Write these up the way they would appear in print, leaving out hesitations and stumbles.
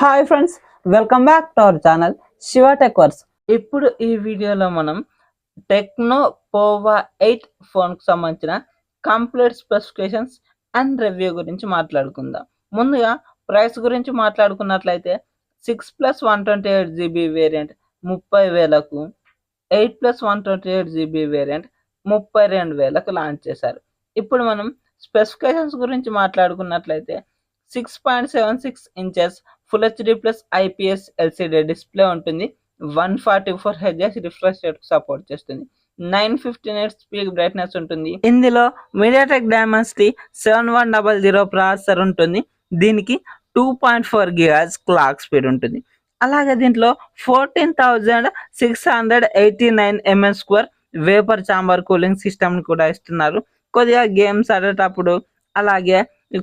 Hi friends, welcome back to our channel Shiva tech verse. ఇప్పుడు ఈ వీడియోలో మనం టెక్నో పోవా 8 ఫోన్కి సంబంధించిన కంప్లీట్ స్పెసిఫికేషన్స్ అండ్ రివ్యూ గురించి మాట్లాడుకుందాం. ముందుగా ప్రైస్ గురించి మాట్లాడుకున్నట్లయితే 6+128GB వేరియంట్ 30,000కు, 8+128GB వేరియంట్ 32,000కు లాంచ్ చేశారు. ఇప్పుడు మనం స్పెసిఫికేషన్స్ గురించి మాట్లాడుకున్నట్లయితే 6.76 inches full HD plus IPS LCD display ఉంటుంది. 144 హెర్ట్జ్ రిఫ్రెష్ రేట్ సపోర్ట్ చేస్తుంది. 950 నిట్స్ పీక్ బ్రైట్నెస్ ఉంటుంది. ఇందులో మీడియాటెక్ డైమెన్సిటీ 7100 ప్రాసెసర్ ఉంటుంది. దీనికి 2.4 GHz క్లాక్ స్పీడ్ ఉంటుంది. అలాగే దీంట్లో 14,689 mAh vapour chamber cooling system కూడా ఇస్తున్నారు. కొద్దిగా గేమ్స్ ఆడేటప్పుడు అలాగే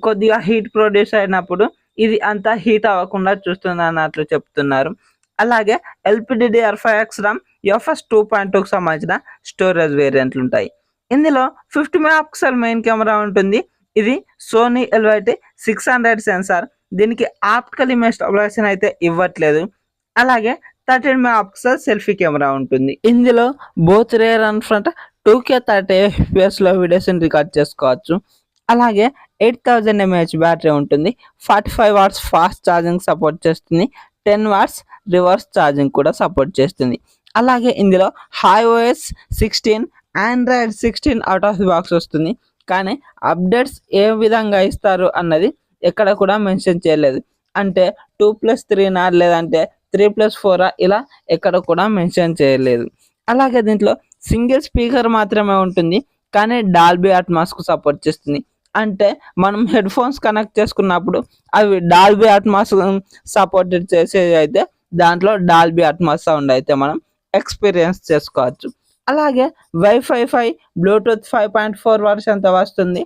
కొద్దిగా హీట్ ప్రొడ్యూస్ అయినప్పుడు ఇది అంతా హీట్ అవ్వకుండా చూస్తుంది అన్నట్లు చెప్తున్నారు. అలాగే LPDDR5X RAM UFS 2.2కి సంబంధించిన స్టోరేజ్ వేరియంట్లు ఉంటాయి. ఇందులో 50 MP మెయిన్ కెమెరా ఉంటుంది. ఇది సోనీ LYT 600 సెన్సార్. దీనికి ఆప్టికల్ ఇమేజ్ స్టెబిలైజేషన్ అయితే ఇవ్వట్లేదు. అలాగే 13 MP సెల్ఫీ కెమెరా ఉంటుంది. ఇందులో both rare and front 2K 30 FPS వీడియోస్ని రికార్డ్ చేసుకోవచ్చు. అలాగే 8000 mAh బ్యాటరీ ఉంటుంది. 45 వాట్స్ ఫాస్ట్ ఛార్జింగ్ సపోర్ట్ చేస్తుంది. 10 వాట్స్ రివర్స్ ఛార్జింగ్ కూడా సపోర్ట్ చేస్తుంది. అలాగే ఇందులో iOS 16 Android 16 out of the box వస్తుంది. కానీ అప్డేట్స్ ఏ విధంగా ఇస్తారు అన్నది ఎక్కడ కూడా మెన్షన్ చేయలేదు. అంటే 2+3 లేదంటే 3+4 ఇలా ఎక్కడ కూడా మెన్షన్ చేయలేదు. అలాగే దీంట్లో సింగిల్ స్పీకర్ మాత్రమే ఉంటుంది. కానీ డాల్బీ అట్మాస్కు సపోర్ట్ చేస్తుంది. అంటే మనం హెడ్ ఫోన్స్ కనెక్ట్ చేసుకున్నప్పుడు అవి డాల్బీ అట్మాస్ సపోర్టెడ్ చేసేది అయితే దాంట్లో డాల్బీ అట్మాస్ సౌండ్ అయితే మనం ఎక్స్పీరియన్స్ చేసుకోవచ్చు. అలాగే వైఫై 5 బ్లూటూత్ 5.4 వర్షన్తో వస్తుంది.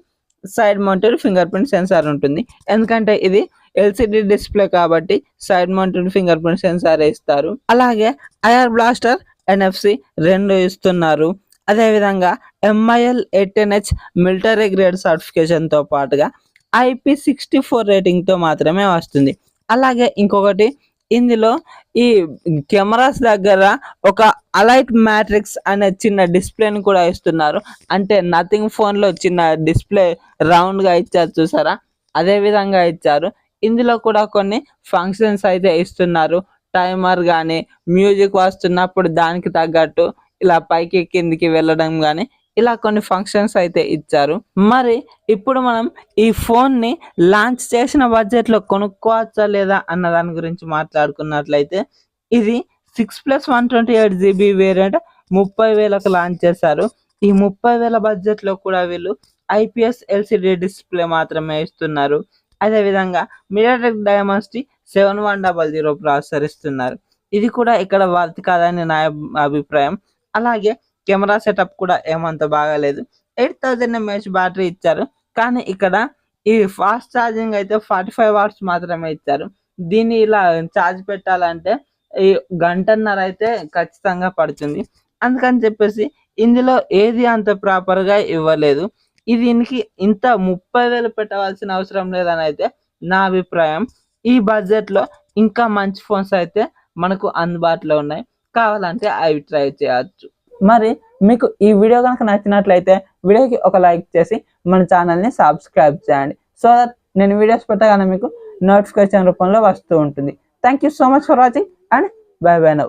Side mounted finger print censor ఉంటుంది. ఎందుకంటే ఇది ఎల్సిడి డిస్ప్లే కాబట్టి side mounted finger print censor ఇస్తారు. అలాగే ఐఆర్ బ్లాస్టర్ NFC 2 ఇస్తున్నారు. అదేవిధంగా MIL 18H మిలిటరీ గ్రేడ్ సర్టిఫికేషన్తో పాటుగా IP64 రేటింగ్తో మాత్రమే వస్తుంది. అలాగే ఇంకొకటి, ఇందులో ఈ కెమెరాస్ దగ్గర ఒక అలైట్ మ్యాట్రిక్స్ అనే చిన్న డిస్ప్లేని కూడా ఇస్తున్నారు. అంటే నథింగ్ ఫోన్లో చిన్న డిస్ప్లే రౌండ్గా ఇచ్చారు చూసారా, అదే విధంగా ఇచ్చారు. ఇందులో కూడా కొన్ని ఫంక్షన్స్ అయితే ఇస్తున్నారు. టైమర్ కానీ మ్యూజిక్ వస్తున్నప్పుడు దానికి తగ్గట్టు ఇలా పైకి కిందికి వెళ్ళడం కానీ ఇలా కొన్ని ఫంక్షన్స్ అయితే ఇచ్చారు. మరి ఇప్పుడు మనం ఈ ఫోన్ని లాంచ్ చేసిన బడ్జెట్లో కొనుక్కోవచ్చా లేదా అన్న దాని గురించి మాట్లాడుకున్నట్లయితే ఇది 6+128GB వేరియంట్ 30,000కు లాంచ్ చేశారు. ఈ 30,000 బడ్జెట్లో కూడా వీళ్ళు IPS LCD డిస్ప్లే మాత్రమే ఇస్తున్నారు. అదేవిధంగా మీడియాటెక్ డైమెన్సిటీ 7100 ప్రాసెసర్ ఇస్తున్నారు. ఇది కూడా ఇక్కడ వర్త్ కాదని నా అభిప్రాయం. అలాగే కెమెరా సెటప్ కూడా ఏమంత బాగాలేదు. 8000 mAh బ్యాటరీ ఇచ్చారు. కానీ ఇక్కడ ఈ ఫాస్ట్ ఛార్జింగ్ అయితే 45 వాట్స్ మాత్రమే ఇచ్చారు. దీన్ని ఇలా ఛార్జ్ పెట్టాలంటే ఈ గంటన్నర అయితే ఖచ్చితంగా పడుతుంది. అందుకని చెప్పేసి ఇందులో ఏది అంత ప్రాపర్గా ఇవ్వలేదు. దీనికి ఇంత 30,000 పెట్టవలసిన అవసరం లేదని అయితే నా అభిప్రాయం. ఈ బడ్జెట్లో ఇంకా మంచి ఫోన్స్ అయితే మనకు అందుబాటులో ఉన్నాయి. కావాలంటే అవి ట్రై చేయవచ్చు. మరి మీకు ఈ వీడియో కనుక నచ్చినట్లయితే వీడియోకి ఒక లైక్ చేసి మన ఛానల్ని సబ్స్క్రైబ్ చేయండి. సో దట్ నేను వీడియోస్ పెట్టగానే మీకు నోటిఫికేషన్ రూపంలో వస్తూ ఉంటుంది. Thank you so much for watching and by by now.